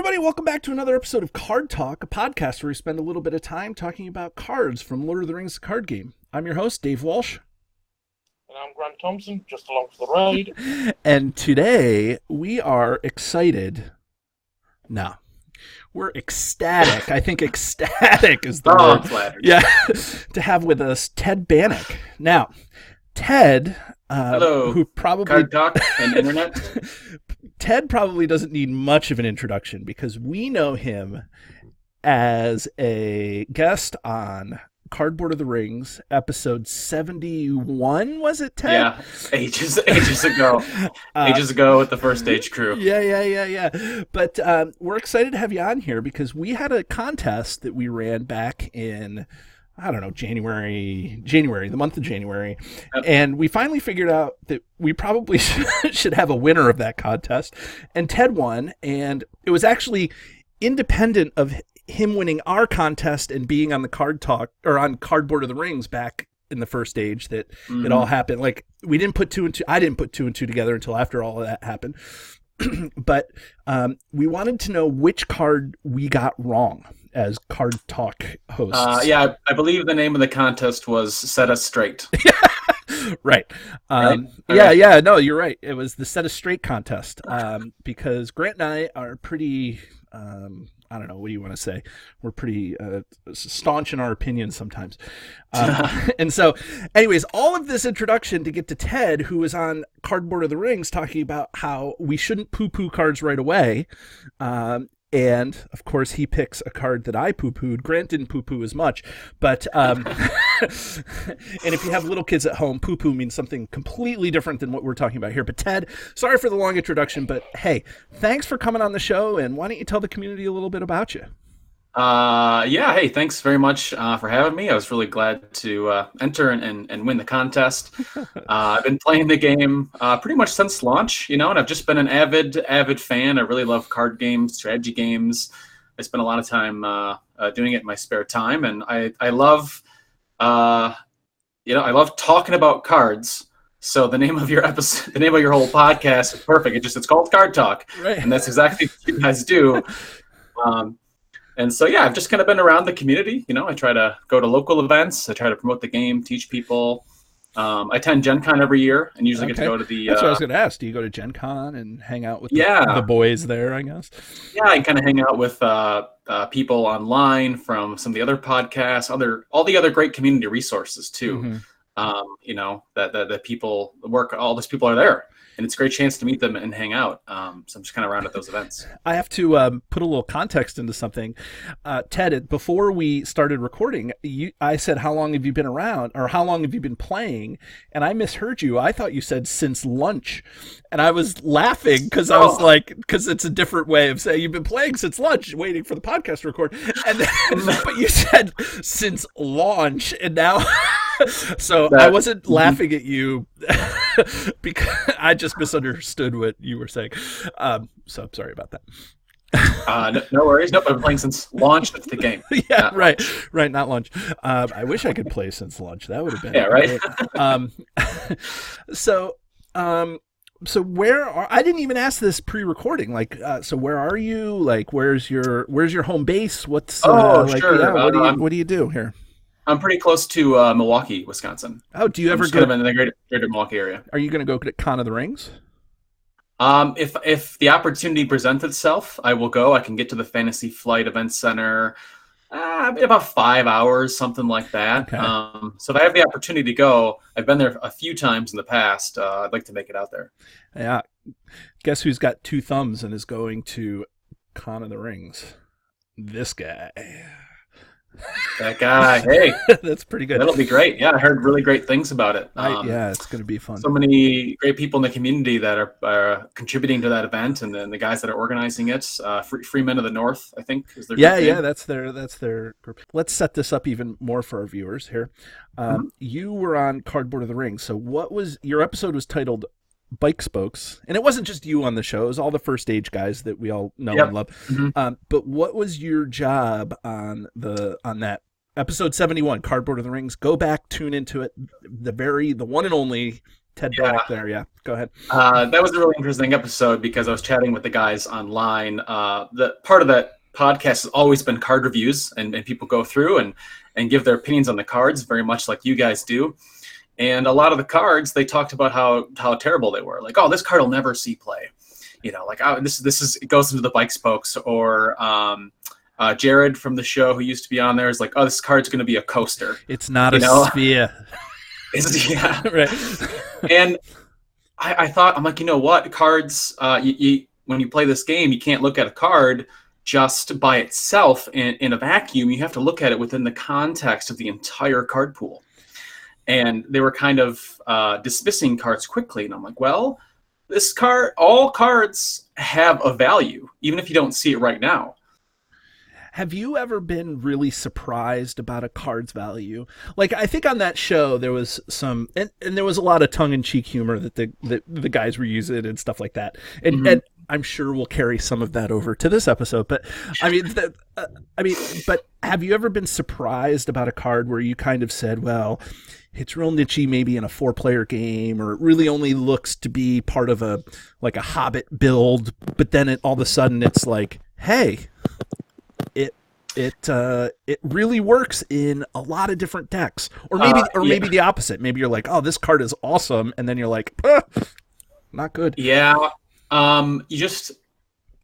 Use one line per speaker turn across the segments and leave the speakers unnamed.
everybody. Welcome back to another episode of Card Talk, a podcast where we spend a little bit of time talking about cards from Lord of the Rings, the card game. I'm your host, Dave Walsh.
And I'm Grant Thompson, just along for the ride.
And today we are excited. No, we're ecstatic. I think ecstatic is the word.
I'm flattered.
Yeah, to have with us Ted Banach. Now, Ted,
Hello,
who probably
Card Talk and Internet.
Ted probably doesn't need much of an introduction because we know him as a guest on Cardboard of the Rings, episode 71, was it, Ted?
Yeah, ages ago. Ages ago with the first stage crew.
Yeah. But we're excited to have you on here because we had a contest that we ran back in, I don't know, January, the month of January.
Yep.
And we finally figured out that we probably should have a winner of that contest. And Ted won. And it was actually independent of him winning our contest and being on the Card Talk or on Cardboard of the Rings back in the first stage that it all happened. Like, we didn't put two and two. I didn't put two and two together until after all of that happened. But we wanted to know which card we got wrong as Card Talk hosts.
I believe the name of the contest was Set Us Straight.
Right.
Right?
Yeah, no, you're right. It was the Set Us Straight contest because Grant and I are pretty, I don't know, what do you want to say? We're pretty staunch in our opinions sometimes. And so, anyways, all of this introduction to get to Ted, who was on Cardboard of the Rings talking about how we shouldn't poo-poo cards right away. And, of course, he picks a card that I poo-pooed. Grant didn't poo-poo as much. But, and if you have little kids at home, poo-poo means something completely different than what we're talking about here. But, Ted, sorry for the long introduction, but, hey, thanks for coming on the show. And why don't you tell the community a little bit about you?
Hey, thanks very much for having me. I was really glad to enter and win the contest. I've been playing the game pretty much since launch, and I've just been an avid fan. I really love card games, strategy games. I spend a lot of time doing it in my spare time, and I love I love talking about cards. So the name of your episode, the name of your whole podcast is perfect. It's called Card Talk,
Right.
And that's exactly what you guys do. And so, I've just kind of been around the community. I try to go to local events. I try to promote the game, teach people. I attend Gen Con every year and usually get to go to the...
That's what I was going to ask. Do you go to Gen Con and hang out with
Yeah.
the boys there, I guess?
Yeah, I kind of hang out with people online from some of the other podcasts, all the other great community resources, too.
Mm-hmm.
That people work, all those people are there. And it's a great chance to meet them and hang out. So I'm just kind of around at those events.
I have to put a little context into something. Ted, before we started recording, I said, how long have you been around? Or how long have you been playing? And I misheard you. I thought you said since lunch. And I was laughing because I was like, because it's a different way of saying you've been playing since lunch, waiting for the podcast to record. And then, but you said since launch. And now... So I wasn't laughing at you because I just misunderstood what you were saying. So I'm sorry about that.
No worries. Nope, I've been playing since launch. That's the game.
Yeah, right, not lunch. I wish I could play since lunch. That would have been
right.
So where are? I didn't even ask this pre-recording. Like, so where are you? Like, where's your home base? What's
sure.
Yeah, what do you do here?
I'm pretty close to Milwaukee, Wisconsin.
Oh, do you ever go
kind of in the greater Milwaukee area?
Are you going to go to Con of the Rings?
If the opportunity presents itself, I will go. I can get to the Fantasy Flight Event Center about 5 hours, something like that.
Okay.
So if I have the opportunity to go, I've been there a few times in the past. I'd like to make it out there.
Yeah. Guess who's got two thumbs and is going to Con of the Rings? This guy.
That guy, hey.
That's pretty good.
That'll be great. Yeah, I heard really great things about it.
Yeah, it's going to be fun.
So many great people in the community that are contributing to that event, and then the guys that are organizing it. Free Men of the North, I think, is their group name.
That's their group. Let's set this up even more for our viewers here. You were on Cardboard of the Rings. So what was your episode was titled Bike Spokes, and it wasn't just you on the show, it was all the first stage guys that we all know and love. But what was your job on that episode 71, Cardboard of the Rings? Go back, tune into it. The one and only Ted Banach there. Yeah, go ahead.
That was a really interesting episode because I was chatting with the guys online. The part of that podcast has always been card reviews, and people go through and give their opinions on the cards, very much like you guys do. And a lot of the cards, they talked about how terrible they were. Like, oh, this card will never see play. You know, like, oh, this is it goes into the bike spokes. Or Jared from the show who used to be on there is like, oh, this card's going to be a coaster.
It's not a sphere.
Yeah,
right.
And I thought, I'm like, you know what, cards, when you play this game, you can't look at a card just by itself in a vacuum. You have to look at it within the context of the entire card pool. And they were kind of dismissing cards quickly. And I'm like, well, all cards have a value, even if you don't see it right now.
Have you ever been really surprised about a card's value? Like, I think on that show there was some, and there was a lot of tongue-in-cheek humor that the guys were using and stuff like that. And I'm sure we'll carry some of that over to this episode. But but have you ever been surprised about a card where you kind of said, well, it's real niche maybe in a 4-player game, or it really only looks to be part of a Hobbit build, but then all of a sudden it's like, hey, it really works in a lot of different decks, or maybe the opposite. Maybe you're like, oh, this card is awesome, and then you're like, not good.
Yeah, you just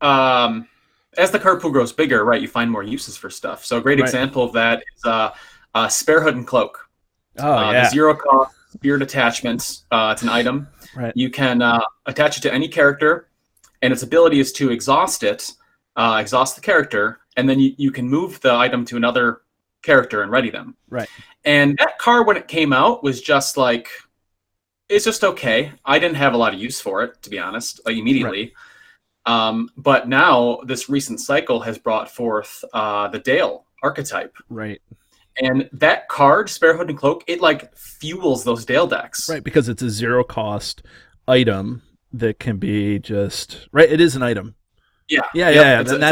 as the card pool grows bigger, right? You find more uses for stuff. So a great example of that is Spare Hood and Cloak. The 0-cost Spirit Attachments. It's an item.
Right.
You can attach it to any character, and its ability is to exhaust the character, and then you can move the item to another character and ready them.
Right.
And that card, when it came out, was just like, it's just okay. I didn't have a lot of use for it, to be honest, immediately. Right. But now this recent cycle has brought forth the Dale archetype.
Right.
And that card, Spare Hood and Cloak, it like fuels those Dale decks.
Right, because it's a 0-cost item that can be just right. It is an item.
Yeah.
And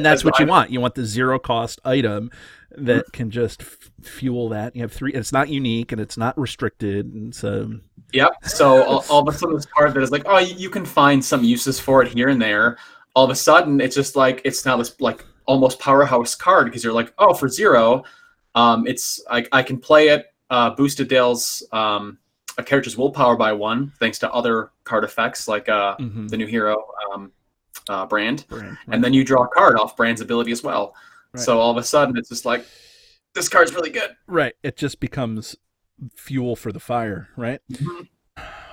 that's what you want. You want the 0-cost item that can just fuel that. You have 3. It's not unique and it's not restricted, and so.
Yep. So all of a sudden, this card that is like, oh, you can find some uses for it here and there. All of a sudden, it's just like it's now this like almost powerhouse card, because you're like, oh, for 0. It's I can play it, boosted Dale's a character's willpower by 1 thanks to other card effects like the new hero Brand. Right. And then you draw a card off Brand's ability as well. Right. So all of a sudden it's just like, this card's really good.
Right. It just becomes fuel for the fire, right? Mm-hmm.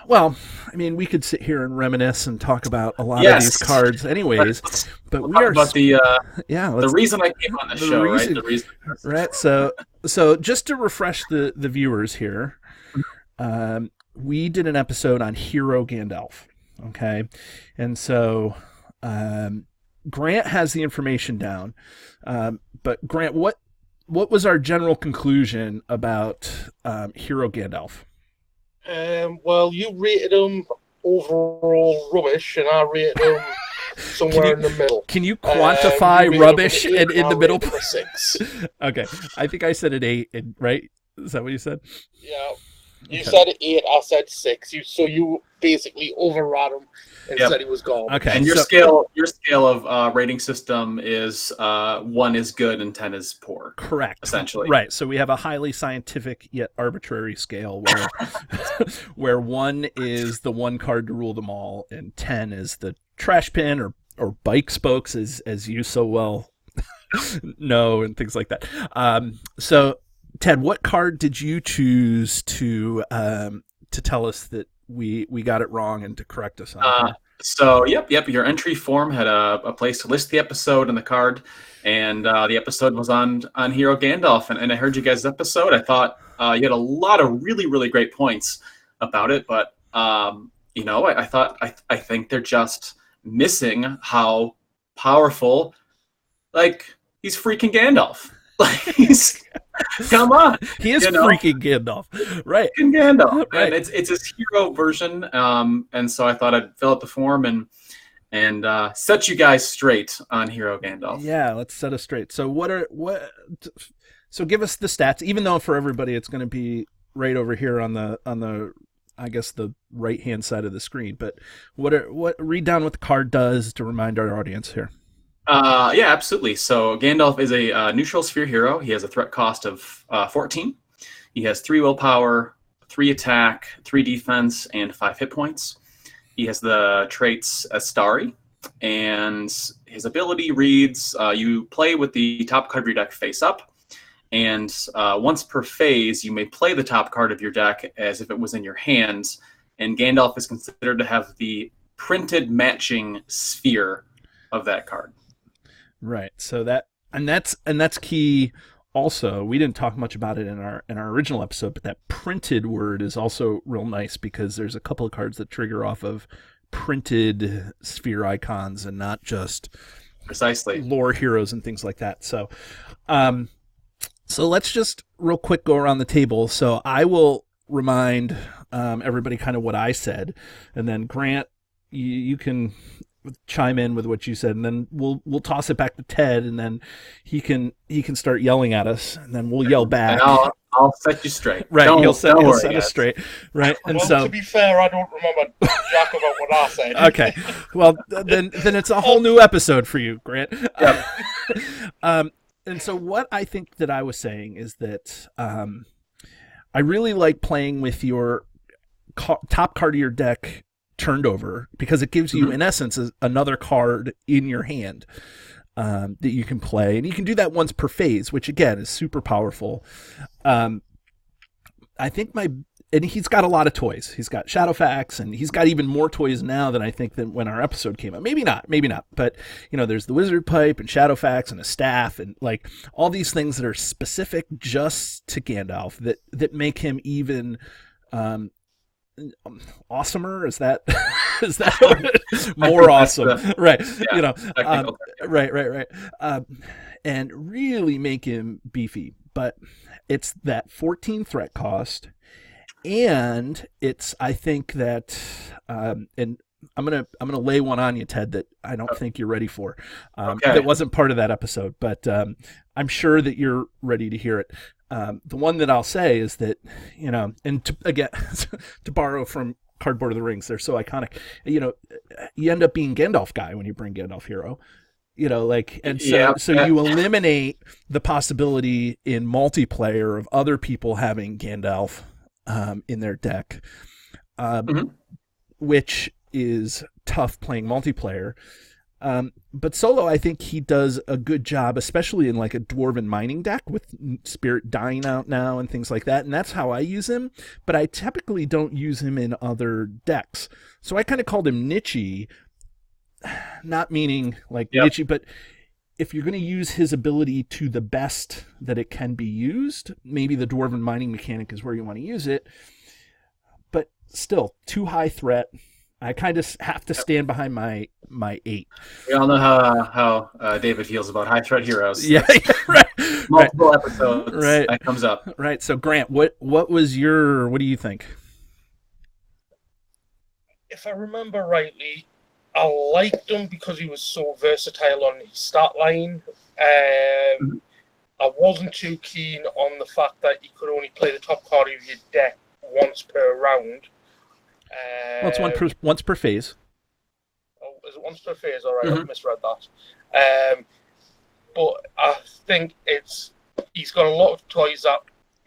Well, I mean, we could sit here and reminisce and talk about a lot of these cards anyways, but we are
about the reason I came on the show, right? The reason.
Right. So just to refresh the viewers here, we did an episode on Hero Gandalf. Okay. And so Grant has the information down. But Grant, what was our general conclusion about Hero Gandalf?
Well, you rated him overall rubbish, and I rated him somewhere in the middle.
Can you quantify rubbish in the middle?
6.
Okay, I think I said an 8. Of Is that what you said?
Yeah, you said 8. I said 6. So you basically overrode him and said he was gone.
Okay, and your scale of rating system is 1 is good and 10 is poor.
Correct.
Essentially,
right. So we have a highly scientific yet arbitrary scale where where 1 is the one card to rule them all, and 10 is the trash pin or bike spokes, as you so well know, and things like that. So Ted, what card did you choose to tell us that we got it wrong and to correct us on?
So yep. Your entry form had a place to list the episode and the card, and the episode was on Hero Gandalf. And I heard you guys' episode. I thought you had a lot of really, really great points about it, but I think they're just missing how powerful. Like, he's freaking Gandalf. Like, come on,
he is freaking Gandalf, right?
Freaking Gandalf, right. And it's his hero version. And so I thought I'd fill out the form and set you guys straight on Hero Gandalf.
Yeah, let's set us straight. So So give us the stats, even though for everybody it's going to be right over here on the I guess the right hand side of the screen. But read down what the card does to remind our audience here.
Yeah, absolutely. So Gandalf is a neutral sphere hero. He has a threat cost of 14. He has 3 willpower, 3 attack, 3 defense, and 5 hit points. He has the traits Astari, and his ability reads: you play with the top card of your deck face up, and once per phase, you may play the top card of your deck as if it was in your hands. And Gandalf is considered to have the printed matching sphere of that card.
Right. So that's key. Also, we didn't talk much about it in our original episode, but that printed word is also real nice because there's a couple of cards that trigger off of printed sphere icons and not just
precisely
lore heroes and things like that. So, so let's just real quick go around the table. So I will remind everybody kind of what I said, and then Grant, you can chime in with what you said, and then we'll toss it back to Ted, and then he can start yelling at us, and then we'll yell back.
And I'll set you straight.
Right, he'll set us straight. Right, and
well,
so
to be fair, I don't remember jack about what I said.
Okay, well then it's a whole new episode for you, Grant.
Yep.
And so what I think that I was saying is that I really like playing with your top card of your deck turned over because it gives you, in essence, another card in your hand that you can play. And you can do that once per phase, which, again, is super powerful. I think and he's got a lot of toys. He's got Shadowfax, and he's got even more toys now than I think than when our episode came out. Maybe not. But, there's the Wizard Pipe and Shadowfax and a staff and, like, all these things that are specific just to Gandalf that make him even awesomer. Is that more awesome? Right.
Yeah,
right. And really make him beefy. But it's that 14 threat cost, and it's, I think that, and I'm gonna lay one on you, Ted, that I don't think you're ready for. That wasn't part of that episode, but I'm sure that you're ready to hear it. The one that I'll say is that, and to borrow from Cardboard of the Rings, they're so iconic. You end up being Gandalf guy when you bring Gandalf hero. So you eliminate the possibility in multiplayer of other people having Gandalf in their deck, which is tough playing multiplayer. But solo, I think he does a good job, especially in like a dwarven mining deck with Spirit dying out now and things like that. And that's how I use him. But I typically don't use him in other decks. So I kind of called him niche-y, not meaning like niche-y, but if you're going to use his ability to the best that it can be used, maybe the dwarven mining mechanic is where you want to use it. But still, too high threat. I kind of have to stand behind my 8.
We all know how David feels about high threat heroes.
Yeah, right.
Multiple episodes.
Right.
That comes up.
Right. So Grant, what do you think?
If I remember rightly, I liked him because he was so versatile on his stat line. I wasn't too keen on the fact that you could only play the top card of your deck once per round.
Well, it's once per phase.
Oh, is it once per phase? All right, I misread that. But I think he's got a lot of toys that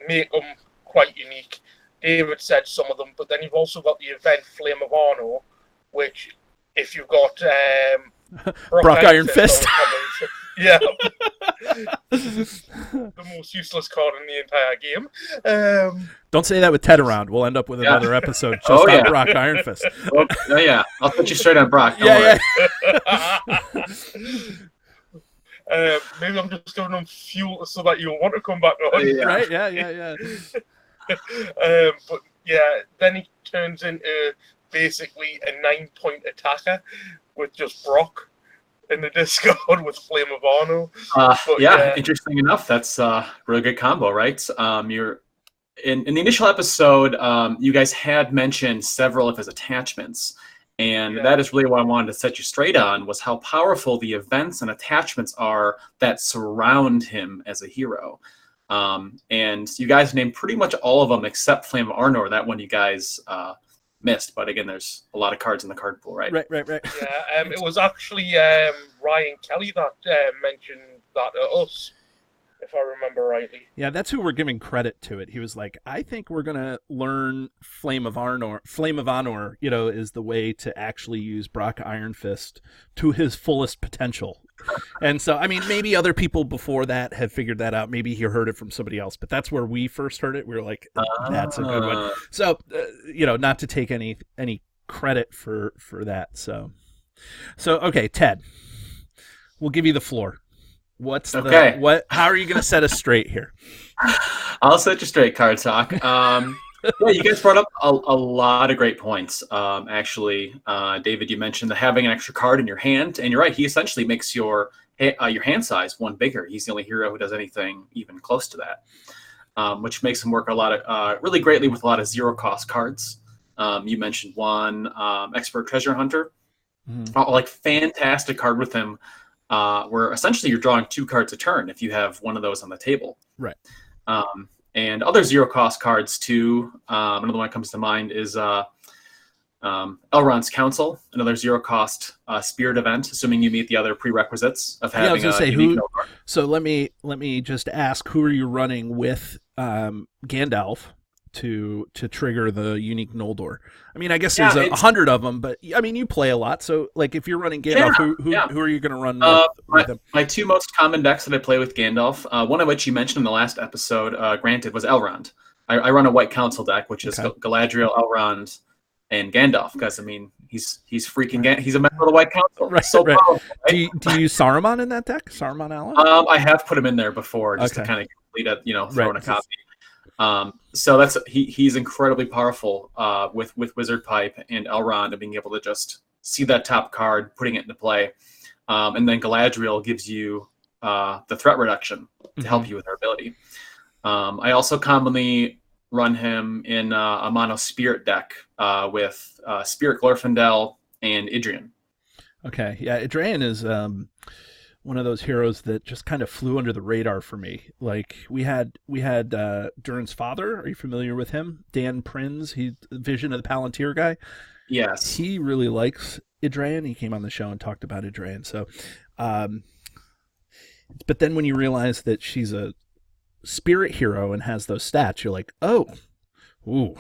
make him quite unique. David said some of them, but then you've also got the event Flame of Arno, which if you've got
Brock Iron Fist.
Yeah. The most useless card in the entire game.
Don't say that with Ted around. We'll end up with another episode just on Brock Iron Fist.
I'll put you straight on Brock. Don't worry.
Maybe I'm just giving them fuel so that you'll want to come back on.
Yeah.
Right? Yeah.
But yeah, then he turns into basically a 9-point attacker with just Brock in the Discord with Flame of Arno.
Interesting enough, that's a really good combo, right? You're in the initial episode, you guys had mentioned several of his attachments, and that is really what I wanted to set you straight on, was how powerful the events and attachments are that surround him as a hero. And you guys named pretty much all of them except Flame of Arnor. That one you guys missed. But again, there's a lot of cards in the card pool, right?
Right.
Yeah, it was actually Ryan Kelly that mentioned that to us, if I remember rightly.
Yeah, that's who we're giving credit to it. He was like, I think we're gonna learn Flame of Honor, is the way to actually use Brock Iron Fist to his fullest potential. And so, I mean, maybe other people before that have figured that out. Maybe he heard it from somebody else, but that's where we first heard it. We were like, that's a good one. So, not to take any credit for that. So okay, Ted, we'll give you the floor. How are you going to set us straight here?
I'll set you straight, Card Talk. You guys brought up a lot of great points. Actually, David, you mentioned having an extra card in your hand, and you're right. He essentially makes your hand size one bigger. He's the only hero who does anything even close to that, which makes him work really greatly with a lot of zero cost cards. You mentioned one, Expert Treasure Hunter, fantastic card with him. Where essentially you're drawing 2 cards a turn if you have one of those on the table.
Right.
And other zero-cost cards, too. Another one that comes to mind is Elrond's Council, another zero-cost spirit event, assuming you meet the other prerequisites of having a unique card.
So let me just ask, who are you running with Gandalf to trigger the unique Noldor? I mean, I guess there's 100 of them, but I mean, you play a lot. So, like, if you're running Gandalf, who are you going to run with them?
My 2 most common decks that I play with Gandalf, one of which you mentioned in the last episode, granted, was Elrond. I run a White Council deck, which is Galadriel, Elrond, and Gandalf, because, I mean, he's freaking he's a member of the White Council.
Right, so powerful, right? Do you use Saruman in that deck? Saruman Allen?
I have put him in there before, just to kind of complete it, throw in a copy. So he's incredibly powerful with Wizard Pipe and Elrond, and being able to just see that top card, putting it into play, and then Galadriel gives you the threat reduction to help you with her ability. I also commonly run him in a mono spirit deck with Spirit Glorfindel and Idrian.
Okay, yeah, Idrian is one of those heroes that just kind of flew under the radar for me. Like we had Durin's father. Are you familiar with him? Dan Prinz. He's Vision of the Palantir guy.
Yes.
He really likes Idrian. He came on the show and talked about Idrian. So, but then when you realize that she's a spirit hero and has those stats, you're like, oh, ooh.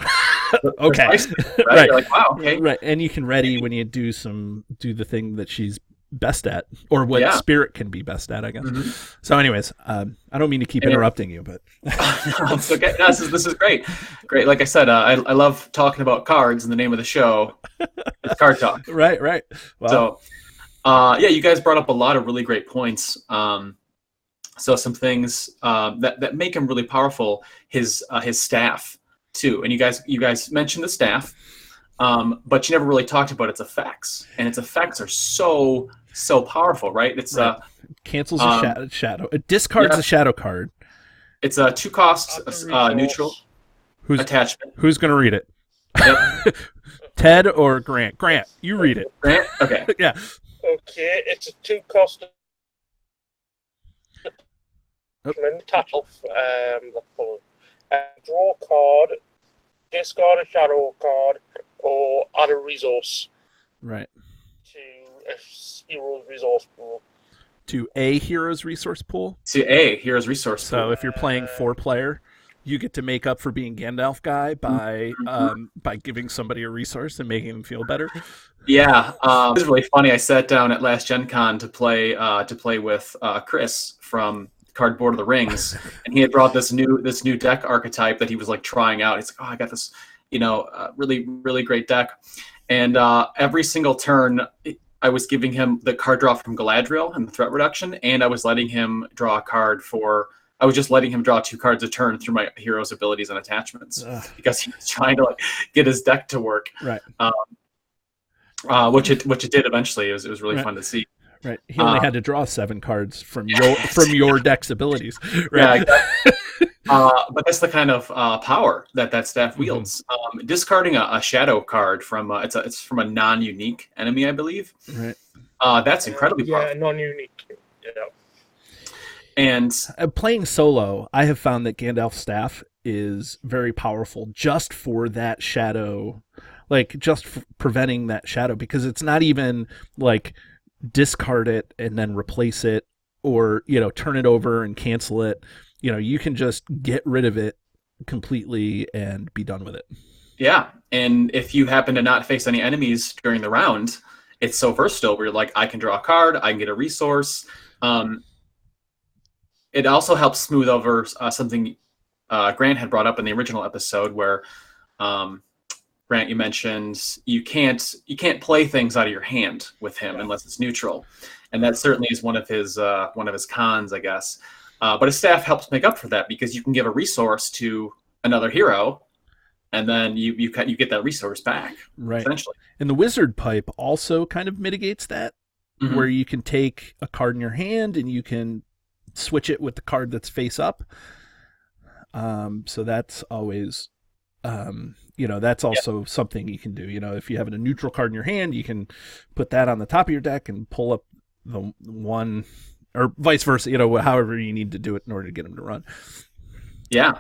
Okay.
Right. You're like, wow, okay.
Right. And you can ready when you do the thing that she's best at, or what spirit can be best at, I guess. So anyways, I don't mean to keep interrupting you, but
it's okay. No, this is great. Like I said, I love talking about cards, and the name of the show is Card Talk.
Right. Wow.
So you guys brought up a lot of really great points. So some things that make him really powerful, his staff too. And you guys mentioned the staff, but you never really talked about its effects, and its effects are so powerful, right? It's
cancels a shadow. It discards a shadow card.
It's a 2-cost neutral. Attachment.
Who's going to read it?
Yep.
Ted or Grant? Grant, you read it.
Grant? Okay.
Yeah.
Okay, it's a 2-cost attachment. Draw a card, discard a shadow card, or add a resource.
Right.
To a hero's resource pool.
To a hero's resource pool?
To a hero's resource pool.
So if you're playing 4-player, you get to make up for being Gandalf guy by giving somebody a resource and making them feel better.
Yeah, it was really funny. I sat down at last Gen Con to play with Chris from Cardboard of the Rings, and he had brought this new deck archetype that he was like trying out. He's like, oh, I got this, really, really great deck. And every single turn, I was giving him the card draw from Galadriel and the threat reduction, and I was letting him draw a card I was just letting him draw 2 cards a turn through my hero's abilities and attachments because he was trying to get his deck to work.
Right.
Which it did eventually. It was really fun to see.
Right. He only had to draw 7 cards from your deck's abilities. Right.
Yeah, exactly. But that's the kind of power that staff wields. Discarding a shadow card from it's from a non-unique enemy, I believe.
Right.
That's incredibly powerful.
Yeah, non-unique.
And
playing solo, I have found that Gandalf's staff is very powerful just for that shadow, like just preventing that shadow, because it's not even like discard it and then replace it, or turn it over and cancel it. You can just get rid of it completely and be done with it.
Yeah, and if you happen to not face any enemies during the round, it's so versatile where you're like, I can draw a card, I can get a resource. It also helps smooth over something Grant had brought up in the original episode, where Grant, you mentioned you can't play things out of your hand with him unless it's neutral, and that certainly is one of his cons, I guess. But his staff helps make up for that, because you can give a resource to another hero, and then you get that resource back,
right?
Essentially.
And the wizard pipe also kind of mitigates that, where you can take a card in your hand and you can switch it with the card that's face up. So that's always, that's also something you can do. If you have a neutral card in your hand, you can put that on the top of your deck and pull up the one, or vice versa, however you need to do it in order to get them to run.
Yeah.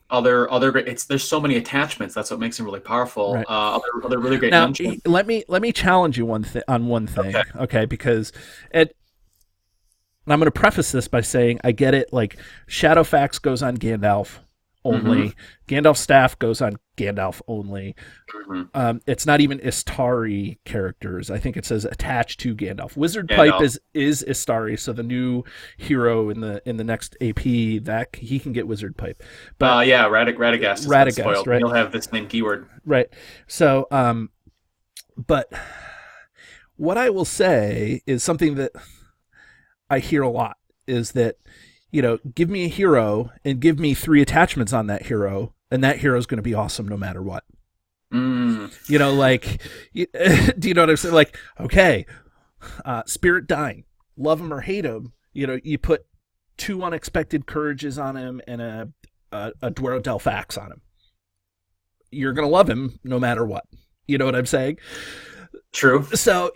Other great. There's so many attachments. That's what makes them really powerful.
Right.
Other really great.
Now, let me challenge you on one thing, okay? Because I'm going to preface this by saying I get it. Like, Shadowfax goes on Gandalf only. Gandalf's staff goes on Gandalf only. It's not even Istari characters. I think it says attached to Gandalf. Wizard Pipe is Istari, so the new hero in the next AP, that he can get Wizard Pipe. But
Radagast.
Radagast, right?
He'll have the same keyword,
right? So, but what I will say is something that I hear a lot is that, give me a hero and give me 3 attachments on that hero, and that hero is going to be awesome no matter what. Like, do you know what I'm saying? Like, okay, Spirit Dying, love him or hate him, you put 2 unexpected courages on him and a Dwaro Delphax on him. You're going to love him no matter what. You know what I'm saying?
True.
So,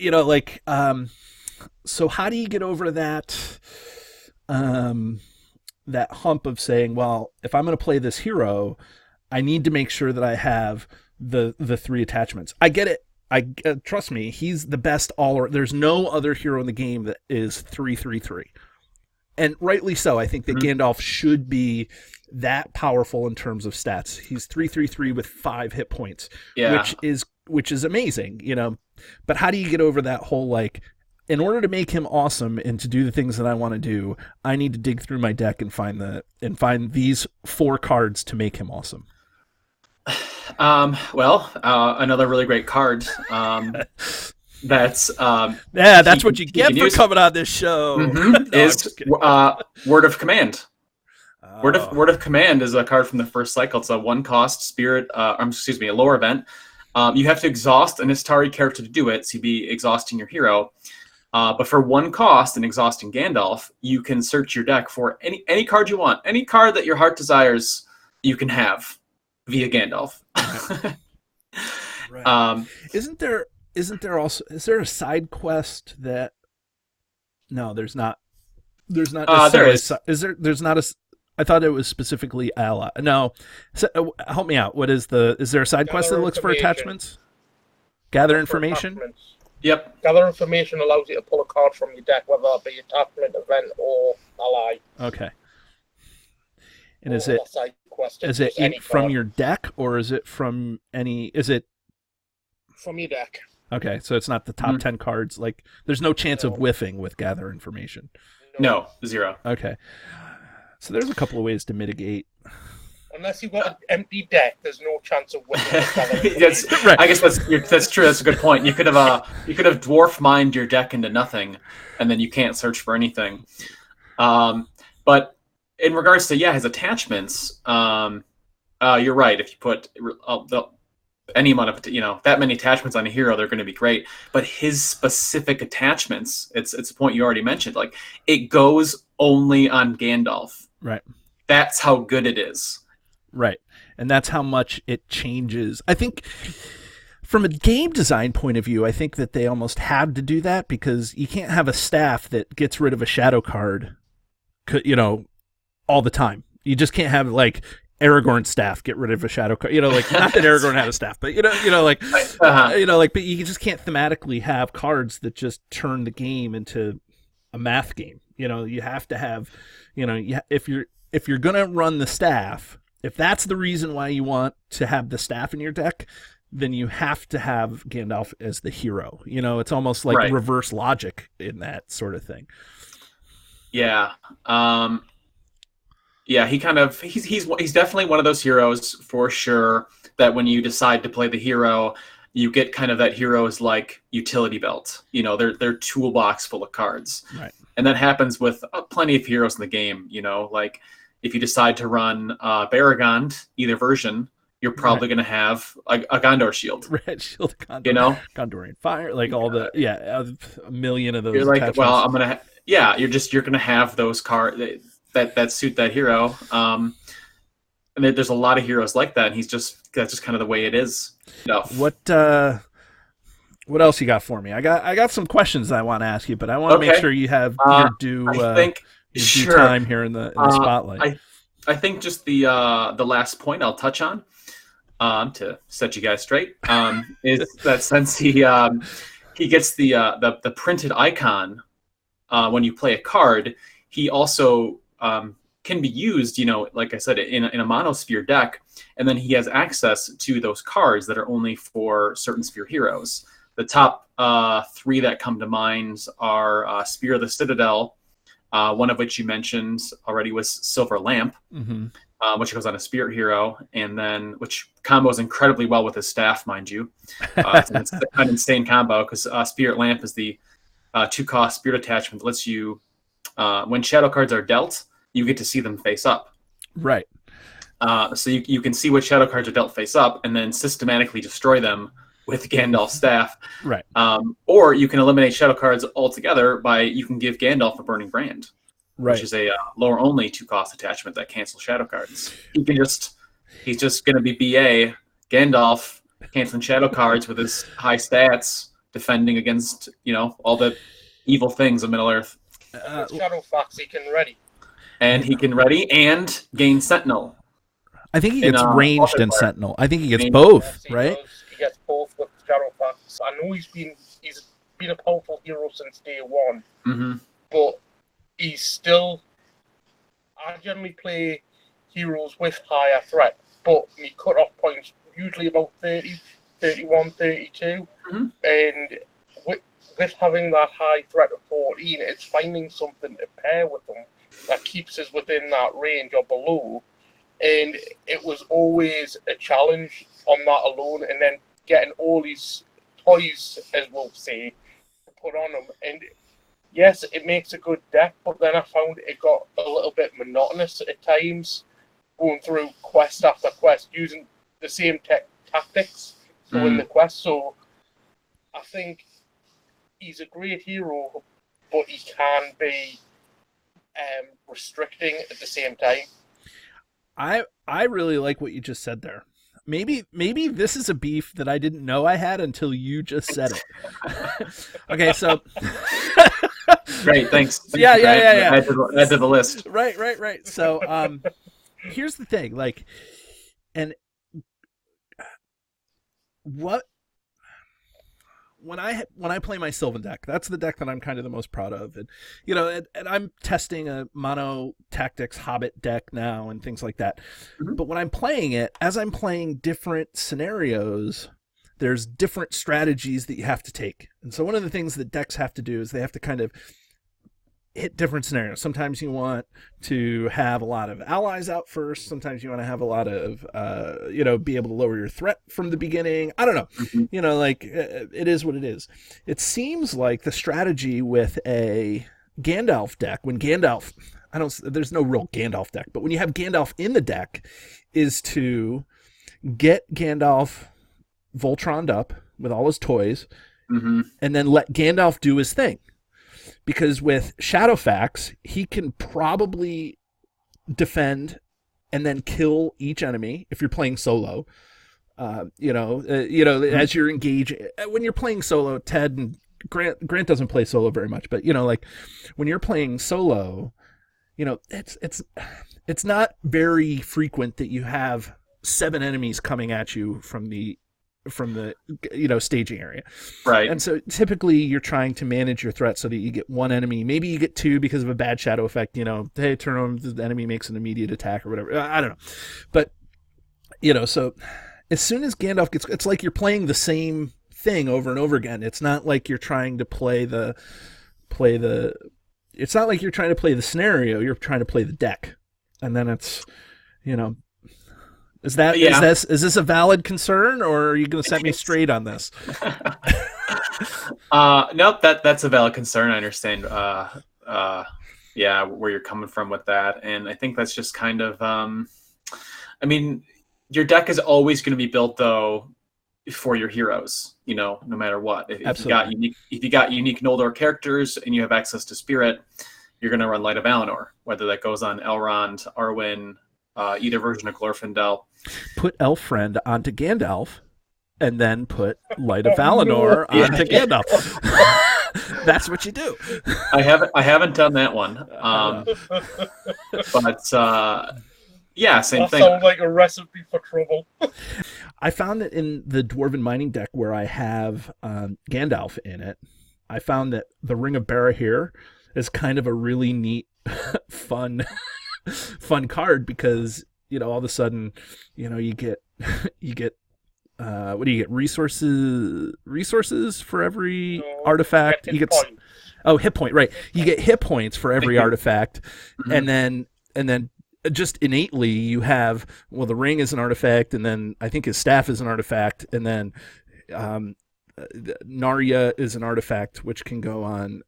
so how do you get over that that hump of saying, well, if I'm going to play this hero, I need to make sure that I have the 3 attachments. I get it. Trust me, he's the best there's no other hero in the game that is 3/3/3. And rightly so. I think that Gandalf should be that powerful in terms of stats. He's 3/3/3 with 5 hit points, which is amazing, But how do you get over that whole, like, in order to make him awesome and to do the things that I want to do, I need to dig through my deck and find these 4 cards to make him awesome?
Another really great card. That's
what you get for coming on this show.
Is Word of Command. Word of Command is a card from the first cycle. It's a 1-cost spirit. A lore event. You have to exhaust an Istari character to do it, so you'd be exhausting your hero. But for 1 cost and exhausting Gandalf, you can search your deck for any card you want. Any card that your heart desires, you can have via Gandalf.
Right. Is there a side quest that? No, there's not. There's not.
There is.
There's not a. I thought it was specifically ally. No, so, help me out. Is there a side quest that looks for attachments? Gather information.
Yep.
Gather information allows you to pull a card from your deck, whether it be attachment, event, or ally.
Okay. And is it from your deck, or is it from any? Is it
from your deck?
Okay, so it's not the top 10 cards. Like, there's no chance of whiffing with gather information.
No, 0.
Okay. So there's a couple of ways to mitigate.
Unless you've got an empty deck, there's no chance of whiffing.
Right. I guess that's true. That's a good point. You could have dwarf mined your deck into nothing, and then you can't search for anything. But in regards to his attachments, you're right. If you put any amount of that many attachments on a hero, they're going to be great. But his specific attachments, it's a point you already mentioned. Like, it goes only on Gandalf.
Right.
That's how good it is.
Right. And that's how much it changes. I think from a game design point of view, I think that they almost had to do that, because you can't have a staff that gets rid of a shadow card all the time. You just can't have like Aragorn's staff get rid of a shadow card. Like not that Aragorn had a staff, but but you just can't thematically have cards that just turn the game into a math game. You have to have, if you're gonna run the staff, if that's the reason why you want to have the staff in your deck, then you have to have Gandalf as the hero. It's almost like reverse logic in that sort of thing.
Yeah. Yeah, he's definitely one of those heroes for sure that when you decide to play the hero, you get kind of that hero's like utility belt. Their toolbox full of cards.
Right.
And that happens with plenty of heroes in the game. Like if you decide to run Baragond, either version, you're probably going to have a Gondor shield.
Red shield, Gondor, Gondorian fire, like all the a million of those.
You're like, well, I'm gonna you're going to have those cards that suit that hero. And there's a lot of heroes like that, and that's just kind of the way it is.
What else you got for me? I got some questions I want to ask you, but I want to make sure you have your due time here in the spotlight.
I think just the last point I'll touch on to set you guys straight is that since he gets the printed icon when you play a card, he also can be used, like I said, in a monosphere deck, and then he has access to those cards that are only for certain sphere heroes. The top three that come to mind are Spear of the Citadel, one of which you mentioned already was Silver Lamp, which goes on a spirit hero, and then which combos incredibly well with his staff, mind you. It's an insane combo because Spirit Lamp is the 2-cost spirit attachment that lets you, when shadow cards are dealt, you get to see them face up.
Right.
So you can see what shadow cards are dealt face up and then systematically destroy them with Gandalf's staff.
Right.
Or you can eliminate shadow cards altogether you can give Gandalf a Burning Brand, which is a lower only 2-cost attachment that cancels shadow cards. He's just going to be BA Gandalf canceling shadow cards with his high stats, defending against all the evil things of Middle Earth.
Shadow Fox he can ready.
And he can ready and gain Sentinel.
I think he gets ranged and Sentinel. I think he gets both, right?
He gets both with Shadow Fox. I know he's been a powerful hero since day one, but he's still. I generally play heroes with higher threat, but my cut-off points usually about 30, 31, 32, and with having that high threat of 14, it's finding something to pair with them that keeps us within that range or below. And it was always a challenge on that alone, and then getting all these toys, as we'll say, to put on them. And yes, it makes a good deck, but then I found it got a little bit monotonous at times, going through quest after quest, using the same tactics to win the quest. So I think he's a great hero, but he can be restricting at the same time.
I really like what you just said there. Maybe this is a beef that I didn't know I had until you just said it. Okay, so
great, thanks.
Yeah.
Add to the list.
Right. So here's the thing, when I play my Sylvan deck, that's the deck that I'm kind of the most proud of, and and I'm testing a mono tactics Hobbit deck now and things like that. But when I'm playing it, as I'm playing different scenarios, there's different strategies that you have to take. And so one of the things that decks have to do is they have to kind of hit different scenarios. Sometimes you want to have a lot of allies out first. Sometimes you want to have a lot of, be able to lower your threat from the beginning. I don't know. It is what it is. It seems like the strategy with a Gandalf deck, there's no real Gandalf deck, but when you have Gandalf in the deck, is to get Gandalf Voltroned up with all his toys, and then let Gandalf do his thing. Because with Shadowfax, he can probably defend and then kill each enemy if you're playing solo. As you're engaging, when you're playing solo, Ted and Grant doesn't play solo very much, but when you're playing solo, it's not very frequent that you have 7 enemies coming at you from the staging area.
Right.
And so typically you're trying to manage your threat so that you get 1 enemy, maybe you get 2 because of a bad shadow effect, hey, turn on, the enemy makes an immediate attack or whatever. I don't know. But so as soon as Gandalf gets, it's like you're playing the same thing over and over again. It's not like you're trying to play the it's not like you're trying to play the scenario, you're trying to play the deck. And then it's, is this a valid concern, or are you going to set me straight on this?
Nope, that's a valid concern. I understand. Where you're coming from with that, and I think that's just kind of. I mean, your deck is always going to be built though for your heroes. No matter what. If you got unique Noldor characters and you have access to Spirit, you're going to run Light of Valinor, whether that goes on Elrond, Arwen, either version of Glorfindel.
Put Elfriend onto Gandalf, and then put Light of Valinor onto Gandalf. That's what you do.
I haven't done that one, but same thing.
Sounds like a recipe for trouble.
I found that in the Dwarven Mining deck where I have Gandalf in it, I found that the Ring of Barahir is kind of a really neat, fun card because all of a sudden, you get what do you get? Resources for every artifact. You get hit point, right? You get hit points for every artifact, and then just innately you have the ring is an artifact, and then I think his staff is an artifact, and then Narya is an artifact which can go on.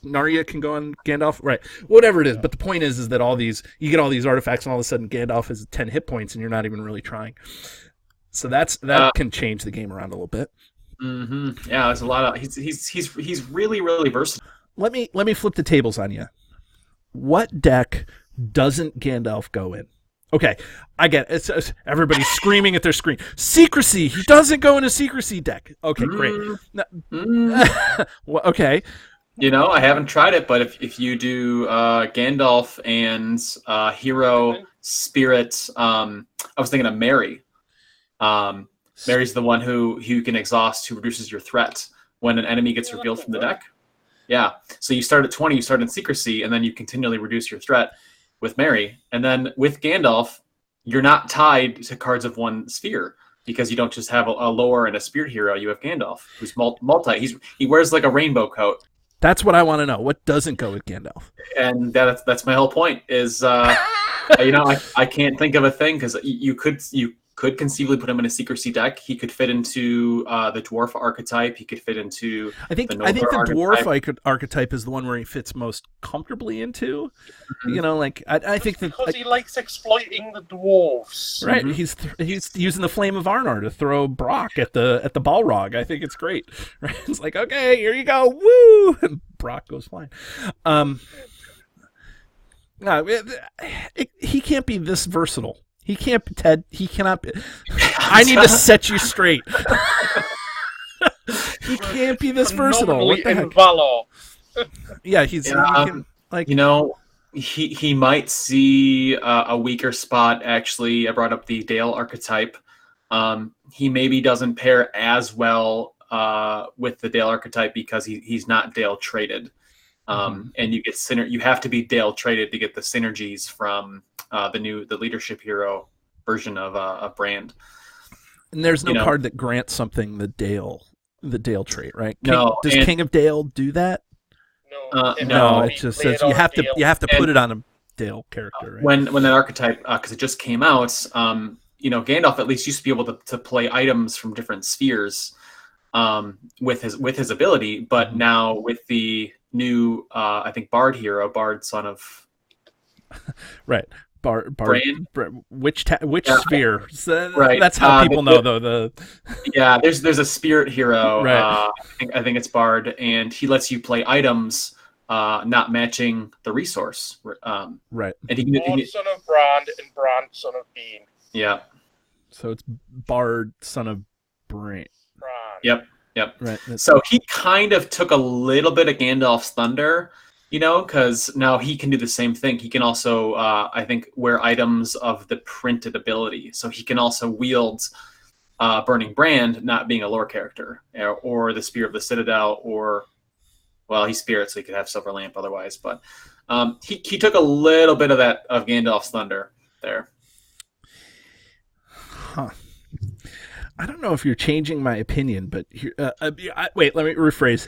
Narya can go on Gandalf, right? Whatever it is, but the point is that you get all these artifacts, and all of a sudden Gandalf has 10 hit points, and you're not even really trying. So that can change the game around a little bit.
Mm-hmm. Yeah, there's a lot of he's really, really versatile.
Let me flip the tables on you. What deck doesn't Gandalf go in? Okay, I get it. It's everybody's screaming at their screen. Secrecy. He doesn't go in a secrecy deck. Okay, great. Well, okay.
I haven't tried it, but if you do Gandalf and Hero Spirit, I was thinking of Mary. Mary's the one who you can exhaust, who reduces your threat when an enemy gets revealed from the deck. Yeah, so you start at 20, you start in Secrecy, and then you continually reduce your threat with Mary. And then with Gandalf, you're not tied to cards of one sphere because you don't just have a lore and a spirit hero. You have Gandalf, who's multi. He wears like a rainbow coat.
That's what I want to know. What doesn't go with Gandalf?
And that's my whole point. Is I can't think of a thing because you could conceivably put him in a Secrecy deck. He could fit into the dwarf archetype. He could fit into.
I think the dwarf archetype is the one where he fits most comfortably into.
Mm-hmm.
I think that
because he likes exploiting the dwarves.
Right, mm-hmm. He's using the Flame of Arnar to throw Brock at the Balrog. I think it's great. Right, it's like, okay, here you go, woo, and Brock goes flying. No, he can't be this versatile. He can't be Ted. He cannot be. I need to set you straight. He can't be this versatile. What the heck?
Valor.
Yeah,
he might see a weaker spot. Actually, I brought up the Dale archetype. He maybe doesn't pair as well with the Dale archetype because he's not Dale traded. And you get you have to be Dale traded to get the synergies from the leadership hero version of Brand. And
there's no card that grants something the Dale trait, right? Does
and,
King of Dale do that?
No,
it just says you have to put it on a Dale character, right?
When that archetype, because it just came out, Gandalf at least used to be able to play items from different spheres with his ability, but now with the new I think Bard hero, Bard son of
right. Bard, which sphere? So
right.
That's how people know, though.
There's a spirit hero.
Right.
I think it's Bard, and he lets you play items not matching the resource.
Right.
And
Bard son of Brand and Brand son of Bean.
Yeah.
So it's Bard son of Brand.
Yep. Yep.
Right.
So he kind of took a little bit of Gandalf's thunder, because now he can do the same thing. He can also, I think, wear items of the printed ability. So he can also wield Burning Brand, not being a lore character, or the Spear of the Citadel, or, well, he's Spirit, so he could have Silver Lamp otherwise. But he took a little bit of that, of Gandalf's thunder there.
Huh. I don't know if you're changing my opinion, but wait, let me rephrase.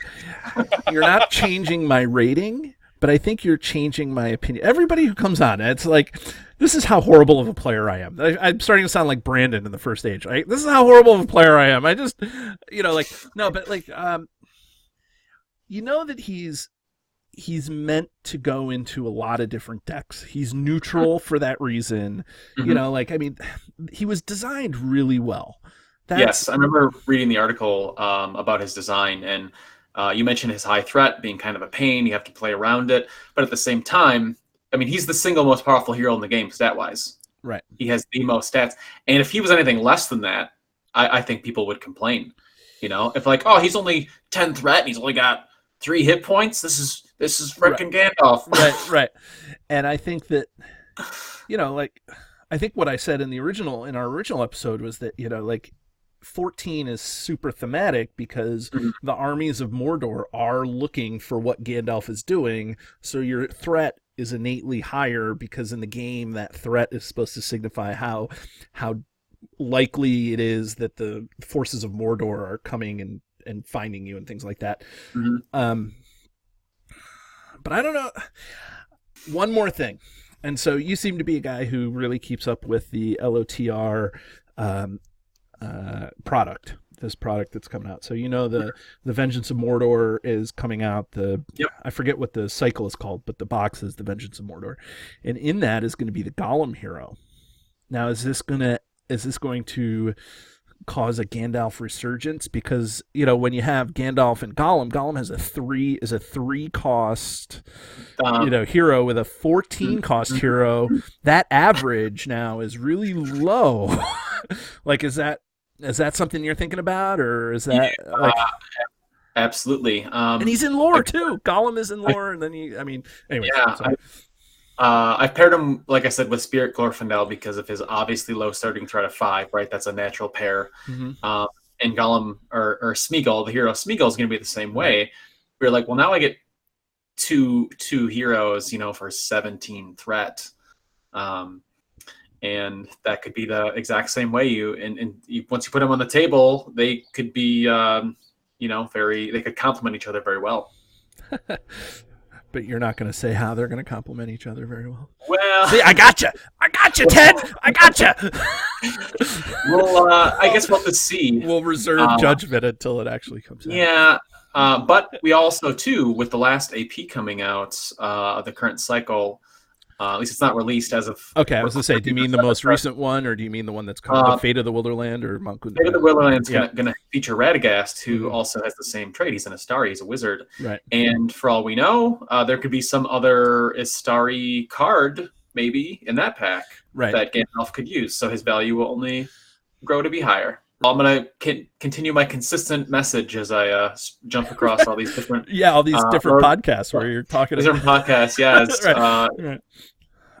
You're not changing my rating, but I think you're changing my opinion. Everybody who comes on, it's like, this is how horrible of a player I am. I'm starting to sound like Brandon in the first age, right? This is how horrible of a player I am. I just, no, but that he's meant to go into a lot of different decks. He's neutral for that reason.
Mm-hmm.
He was designed really well.
Yes, I remember reading the article about his design, and you mentioned his high threat being kind of a pain. You have to play around it, but at the same time, he's the single most powerful hero in the game stat-wise.
Right.
He has the most stats, and if he was anything less than that, I think people would complain. If he's only 10 threat and he's only got 3 hit points, this is freaking Gandalf.
Right. And I think that, I think what I said in our original episode was that, 14 is super thematic because the armies of Mordor are looking for what Gandalf is doing. So your threat is innately higher because in the game that threat is supposed to signify how likely it is that the forces of Mordor are coming and finding you and things like that.
Mm-hmm.
But I don't know. One more thing. And so you seem to be a guy who really keeps up with the LOTR product, this product that's coming out. So the Vengeance of Mordor is coming out. I forget what the cycle is called, but the box is the Vengeance of Mordor, and in that is going to be the Gollum hero. Now, is this going to cause a Gandalf resurgence? Because when you have Gandalf and Gollum has a 3 cost hero with a 14 cost hero. That average now is really low. Is that something you're thinking about, or is that
absolutely?
And he's in lore too. Gollum is in lore, and then anyway.
Yeah, I've paired him, like I said, with Spirit Glorfindel because of his obviously low starting threat of 5. Right, that's a natural pair.
Mm-hmm.
And Gollum or Smeagol, the hero Smeagol, is going to be the same way. We're like, well, now I get two heroes, for 17 threat. And that could be the exact same way once you put them on the table, they could be, they could complement each other very well.
But you're not going to say how they're going to complement each other very well.
Well,
see, I gotcha, Ted, I gotcha.
Well, I guess we'll have to see.
We'll reserve judgment until it actually comes out.
Yeah, but we also too, with the last AP coming out, the current cycle. At least it's not released as of.
Okay, I was going to say, do you mean the most recent one, or do you mean the one that's coming, the Fate of the Wilderland, or Mount Gundam?
Fate of the Wilderland's going to feature Radagast, who also has the same trait. He's an Astari, he's a wizard.
Right.
And for all we know, there could be some other Astari card, maybe, in that pack that Gandalf could use, so his value will only grow to be higher. I'm going to continue my consistent message as I jump across all these different...
all these different podcasts where you're talking...
Different podcasts, right.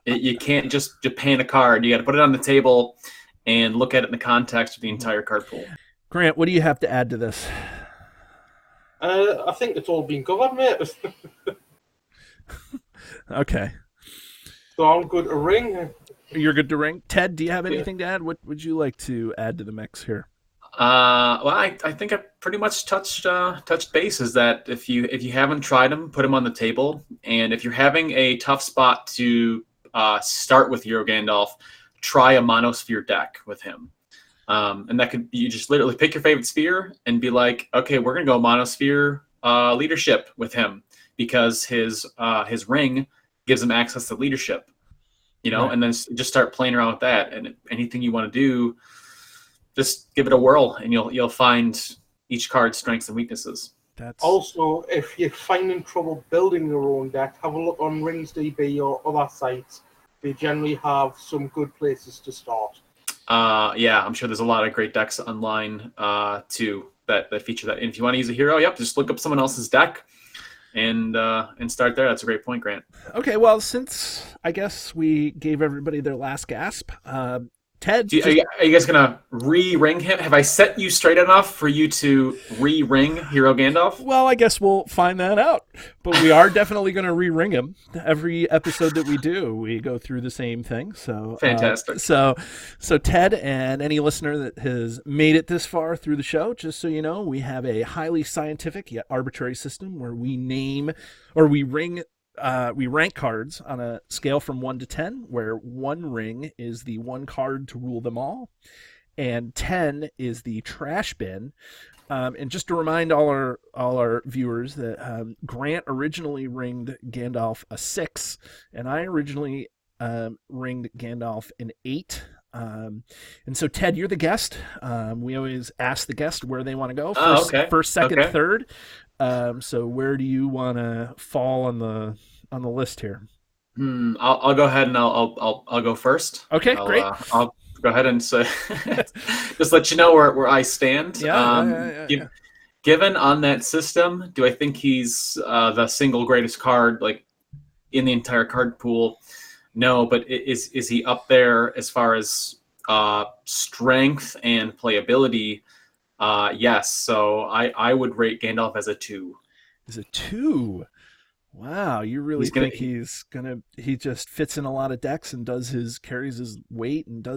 You can't just Japan a card. You got to put it on the table and look at it in the context of the entire card pool.
Grant, what do you have to add to this?
I think it's all been covered, mate.
Okay.
So I'm good to ring.
You're good to ring. Ted, do you have anything to add? What would you like to add to the mix here?
Well, I think I pretty much touched base. Is that if you haven't tried them, put them on the table, and if you're having a tough spot to start with Hero Gandalf, try a Monosphere deck with him, and that could you just literally pick your favorite sphere and be like, okay, we're gonna go Monosphere leadership with him because his ring gives him access to leadership. And then just start playing around with that. And anything you want to do, just give it a whirl, and you'll find each card's strengths and weaknesses.
Also, if you're finding trouble building your own deck, have a look on RingsDB or other sites. They generally have some good places to start.
I'm sure there's a lot of great decks online too. that feature. That if you want to use a hero, yep, just look up someone else's deck and start there. That's a great point, Grant.
Okay, well, since I guess we gave everybody their last gasp, Ted,
are you guys gonna re-ring him? Have I set you straight enough for you to re-ring Hero Gandalf?
Well, I guess we'll find that out. But we are definitely going to re-ring him. Every episode that we do, we go through the same thing. So
fantastic.
So Ted and any listener that has made it this far through the show, just so you know, we have a highly scientific yet arbitrary system where we name or we ring. We rank cards on a scale from 1 to 10, where 1 ring is the one card to rule them all, and 10 is the trash bin. And just to remind all our viewers that Grant originally ringed Gandalf a 6, and I originally ringed Gandalf an 8. And so, Ted, you're the guest. We always ask the guest where they want to go. First, second, third. So where do you want to fall on the list here?
I'll go ahead and I'll go first.
Okay, great.
I'll go ahead and say, just let you know where I stand.
Yeah.
Given on that system, do I think he's the single greatest card like in the entire card pool? No, but is he up there as far as strength and playability? Yes, so I would rate Gandalf as a 2.
Is a 2? Wow, you really think he just fits in a lot of decks and carries his weight and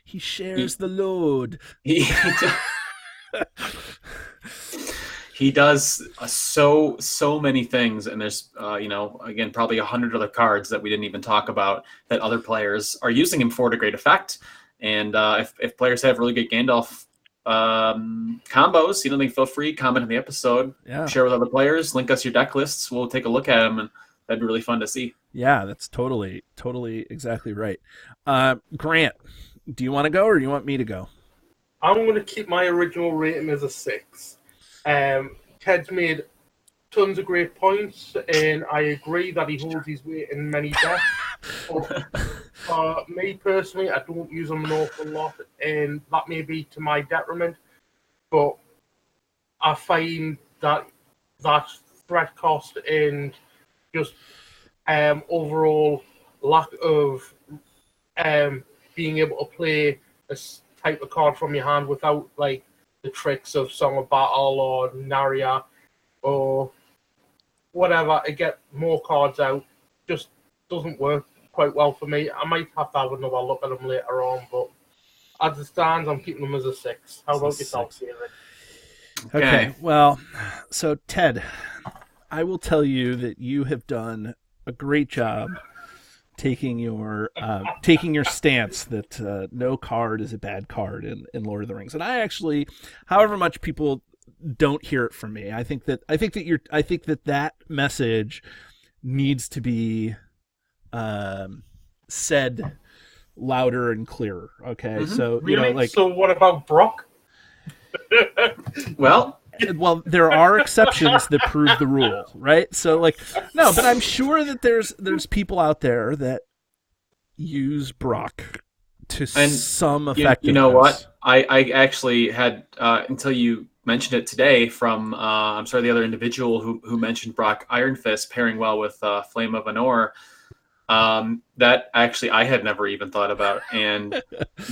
he shares the load.
He does so many things, and there's again probably 100 other cards that we didn't even talk about that other players are using him for to great effect. And if players have really good Gandalf combos, they feel free, comment on the episode, share with other players, link us your deck lists, we'll take a look at them, and that'd be really fun to see.
Yeah, that's totally exactly right. Grant, do you want to go or do you want me to go?
I'm going to keep my original rating as a 6. Ted's made tons of great points, and I agree that he holds his weight in many decks. But me personally, I don't use him an awful lot, and that may be to my detriment. But I find that threat cost and just overall lack of being able to play this type of card from your hand without like the tricks of Song of Battle or Narya or whatever to get more cards out just doesn't work quite well for me. I might have to have another look at them later on, but as it stands, I'm keeping them as a 6. How about yourself, David?
Okay, well, so Ted, I will tell you that you have done a great job taking your stance that no card is a bad card in Lord of the Rings. And I actually, however much people don't hear it from me, I think that message needs to be said louder and clearer. Okay,
Mm-hmm.
So
really? So what about Brock?
Well,
there are exceptions that prove the rule, right? So no, but I'm sure that there's people out there that use Brock to some effectiveness.
You know what? I actually had until you mentioned it today from the other individual who mentioned Brock Iron Fist pairing well with Flame of Anor. That actually I had never even thought about, and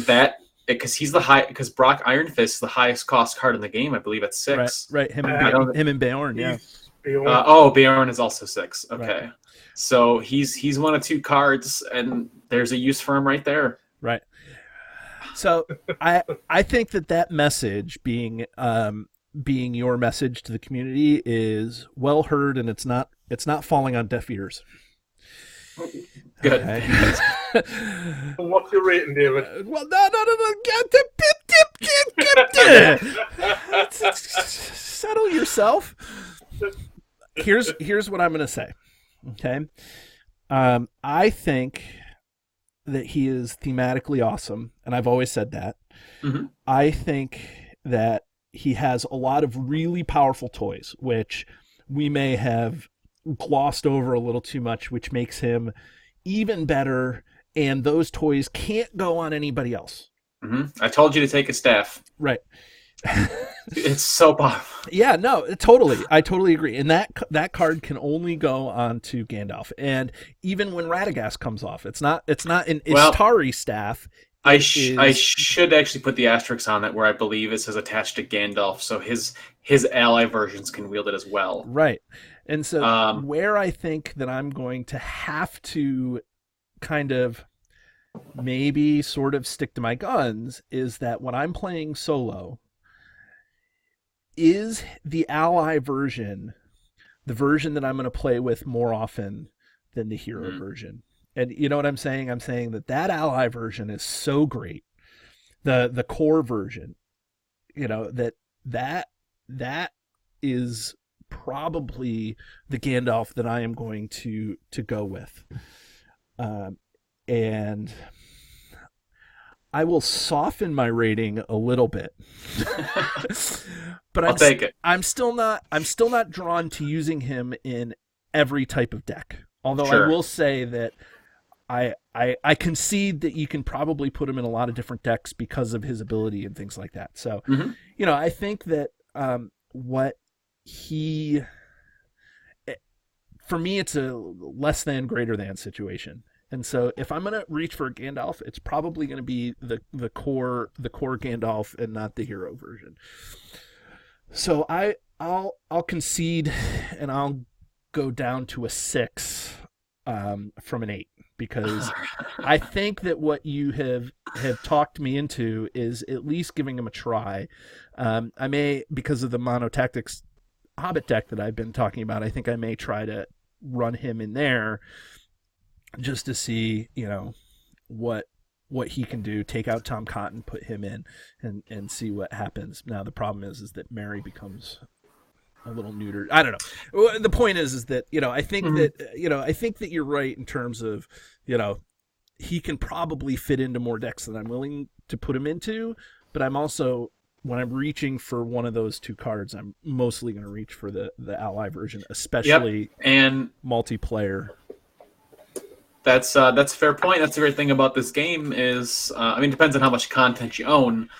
that because Brock Iron Fist is the highest cost card in the game, I believe at 6.
Right. Him and Beorn, yeah.
Beorn is also 6. Okay,
right.
So he's one of 2 cards, and there's a use for him right there.
Right. So I think that message being your message to the community is well heard, and it's not falling on deaf ears.
Good.
Okay.
What's your rating, David?
Well, no. Settle yourself. Here's what I'm going to say. Okay. I think that he is thematically awesome, and I've always said that.
Mm-hmm.
I think that he has a lot of really powerful toys, which we may have glossed over a little too much, which makes him even better, and those toys can't go on anybody else.
Mm-hmm. I told you to take a staff.
Right.
It's so powerful.
Yeah, no, totally. I totally agree. And that card can only go onto Gandalf. And even when Radagast comes off, it's not an Istari staff.
I should actually put the asterisk on that where I believe it says attached to Gandalf, so his ally versions can wield it as well.
Right. And so where I think that I'm going to have to kind of maybe sort of stick to my guns is that when I'm playing solo, is the ally version the version that I'm going to play with more often than the hero version? And you know what I'm saying? I'm saying that ally version is so great. The core version, you know, that is probably the Gandalf that I am going to go with. And I will soften my rating a little bit. But
I'll take it.
I'm still not drawn to using him in every type of deck. Although
Sure.
I will say that I concede that you can probably put him in a lot of different decks because of his ability and things like that. So, you know, I think that for me, it's a less than greater than situation. And so if I'm going to reach for a Gandalf, it's probably going to be the core Gandalf and not the hero version. So I'll concede and I'll go down to a 6 from an 8, because I think that what you have talked me into is at least giving him a try. I may, because of the Mono Tactics Hobbit deck that I've been talking about, I think I may try to run him in there just to see, you know, what he can do. Take out Tom Cotton, put him in, and see what happens. Now the problem is that Mary becomes a little neutered. I don't know. The point is that, you know, I think that you're right in terms of, you know, he can probably fit into more decks than I'm willing to put him into. But I'm also, when I'm reaching for one of those two cards, I'm mostly going to reach for the ally version, especially
and
multiplayer.
That's a fair point. That's the great thing about this game is, I mean, it depends on how much content you own,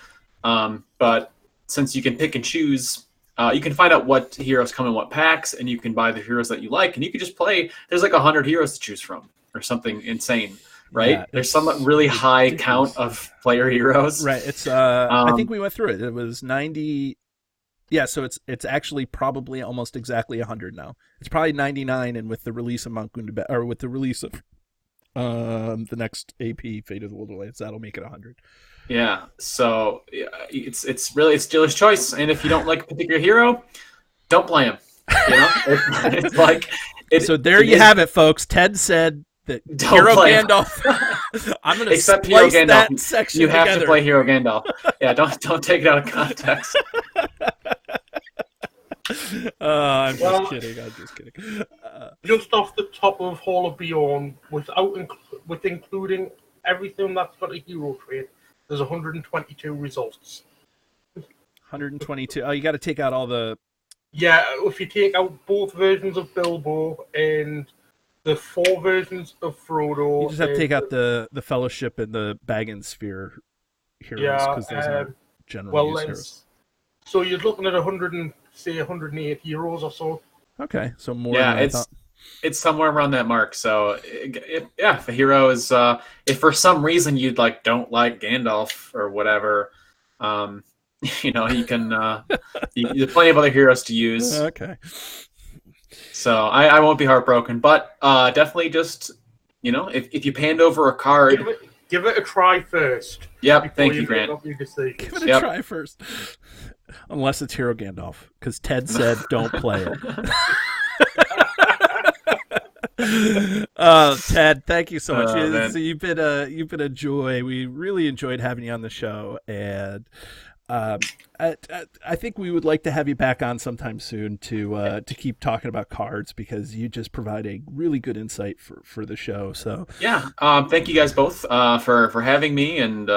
but since you can pick and choose, you can find out what heroes come in what packs, and you can buy the heroes that you like, and you can just play. There's like 100 heroes to choose from, or something insane, right?
Yeah,
there's some really high count of player heroes.
Right. It's I think we went through it. It was 90. Yeah, so it's actually probably almost exactly 100 now. It's probably 99, and with the release of Mount Gundabad, or with the release of the next AP, Fate of the Wildlands, that'll make it 100.
Yeah, so it's really dealer's choice, and if you don't like a particular hero, don't play him. You know, it's like
so there you have it, folks. Ted said that Hero Gandalf. I'm going to splice that section
together. You have
together.
to play Hero Gandalf. Yeah, don't take it out of context.
I'm just kidding.
Just off the top of Hall of Beyond, with including everything that's got a hero trait, there's 122 results.
122. Oh, you got to take out all the.
Yeah, if you take out both versions of Bilbo and the 4 versions of Frodo,
you just have to take out the Fellowship and the Baggins Sphere heroes, because those are generally heroes.
So you're looking at 108 heroes or so.
Okay, so more.
Yeah, it's somewhere around that mark. So if a hero is, if for some reason you don't like Gandalf or whatever, you know, you can. There's plenty of other heroes to use.
Okay.
So I won't be heartbroken, but definitely just, you know, if you panned over a card,
give it a try first.
Yep, thank you, Grant.
Give it a try first. Unless it's Hero Gandalf, because Ted said don't play it. Ted, thank you so much. You've been a joy. We really enjoyed having you on the show, and I think we would like to have you back on sometime soon to keep talking about cards, because you just provide a really good insight for the show. So
yeah, thank you guys both for having me and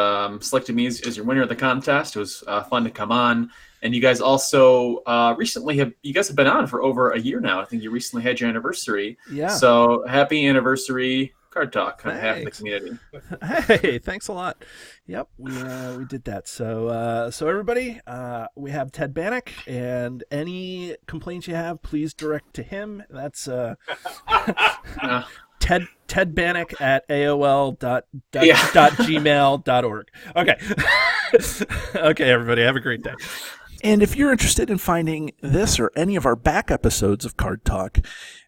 selecting me as your winner of the contest. It was fun to come on. And you guys also recently have been on for over a year now. I think you recently had your anniversary.
Yeah.
So happy anniversary, Card Talk on behalf of the
Thanks.
community.
Hey, thanks a lot. Yep, we did that. So everybody, we have Ted Banach, and any complaints you have, please direct to him. That's Ted Banach at AOL.gmail.org. Okay. Okay, everybody, have a great day. And if you're interested in finding this or any of our back episodes of Card Talk,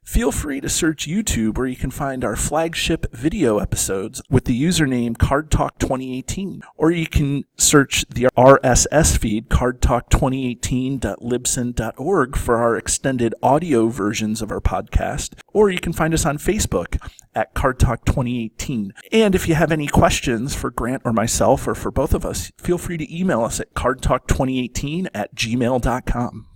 feel free to search YouTube, where you can find our flagship video episodes with the username Card Talk 2018. Or you can search the RSS feed, cardtalk2018.libsyn.org, for our extended audio versions of our podcast. Or you can find us on Facebook at Card Talk 2018. And if you have any questions for Grant or myself, or for both of us, feel free to email us at cardtalk2018@gmail.com.